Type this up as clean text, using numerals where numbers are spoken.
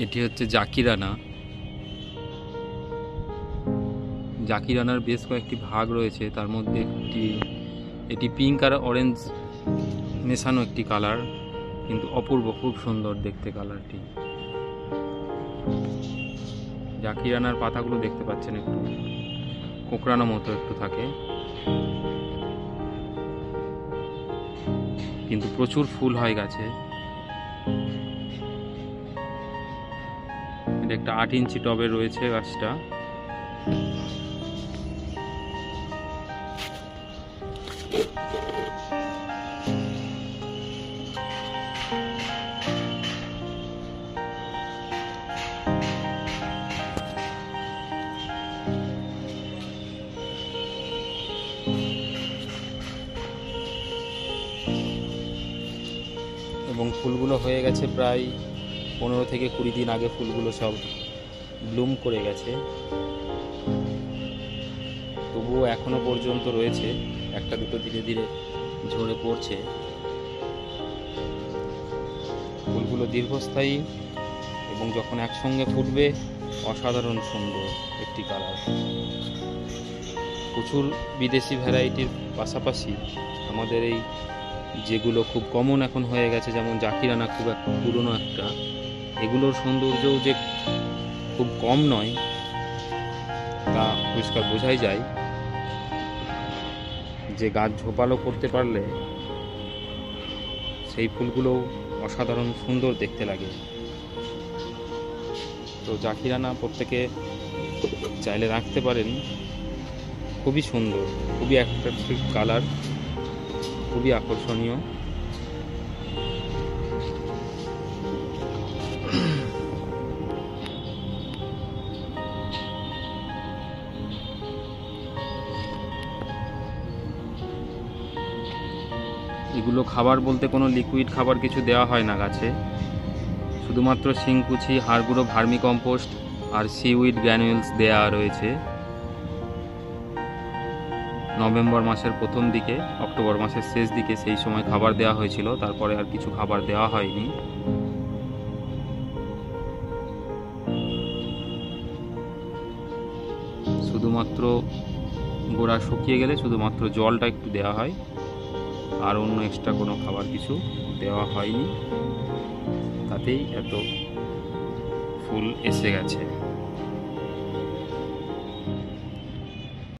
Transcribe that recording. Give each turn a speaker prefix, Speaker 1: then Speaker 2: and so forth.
Speaker 1: এটি হচ্ছে জাকিরানা। জাকিরানার বেশ কয়েকটি ভাগ রয়েছে, তার মধ্যে এটি পিঙ্ক আর অরেঞ্জ মেশানো একটি কালার, কিন্তু অপূর্ব, খুব সুন্দর দেখতে কালারটি। জাকিরানার পাতাগুলো দেখতে পাচ্ছেন একটু কোঁকড়ানো মতো একটু থাকে, কিন্তু প্রচুর ফুল হয় গাছে। এটা একটা 8 ইঞ্চি টবে রয়েছে গাছটা। এবং ফুলগুলো হয়ে গেছে প্রায় 15 থেকে 20 দিন আগে ফুলগুলো সব ব্লুম করে গেছে, তবুও এখনো পর্যন্ত রয়েছে, একটা দুটো ধীরে ধীরে ঝরে পড়ছে। ফুলগুলো দীর্ঘস্থায়ী এবং যখন একসঙ্গে ফুটবে অসাধারণ সুন্দর একটি কালার। প্রচুর বিদেশি ভ্যারাইটির পাশাপাশি আমাদের এই যেগুলো খুব কমন এখন হয়ে গেছে, যেমন জাকিরানা খুব একটা পুরনো একটা, এগুলোর সৌন্দর্যও যে খুব কম নয় তা পরিষ্কার বোঝাই যায়, যে গাছ ঝোপালো করতে পারলে সেই ফুলগুলোও অসাধারণ সুন্দর দেখতে লাগে। তো জাকিরানা প্রত্যেকে চাইলে রাখতে পারেন, খুবই সুন্দর, খুবই অ্যাট্রাকটিভ কালার, খুবই আকর্ষণীয়। এগুলো খাবার বলতে কোনো লিকুইড খাবার কিছু দেওয়া হয় না গাছে, শুধুমাত্র শিংকুচি, হাড়গুঁড়ো, ভার্মি কম্পোস্ট আর সিউইড গ্র্যানুয়েলস দেয়া রয়েছে। নভেম্বর মাসের প্রথম দিকে, অক্টোবর মাসের শেষ দিকে সেই সময় খাবার দেওয়া হয়েছিল, তারপরে আর কিছু খাবার দেওয়া হয়নি। শুধুমাত্র গোড়া শুকিয়ে গেলে শুধুমাত্র জলটা একটু দেওয়া হয়, আর অন্য এক্সট্রা কোনো খাবার কিছু দেওয়া হয়নি, তাতেই এত ফুল এসে গেছে।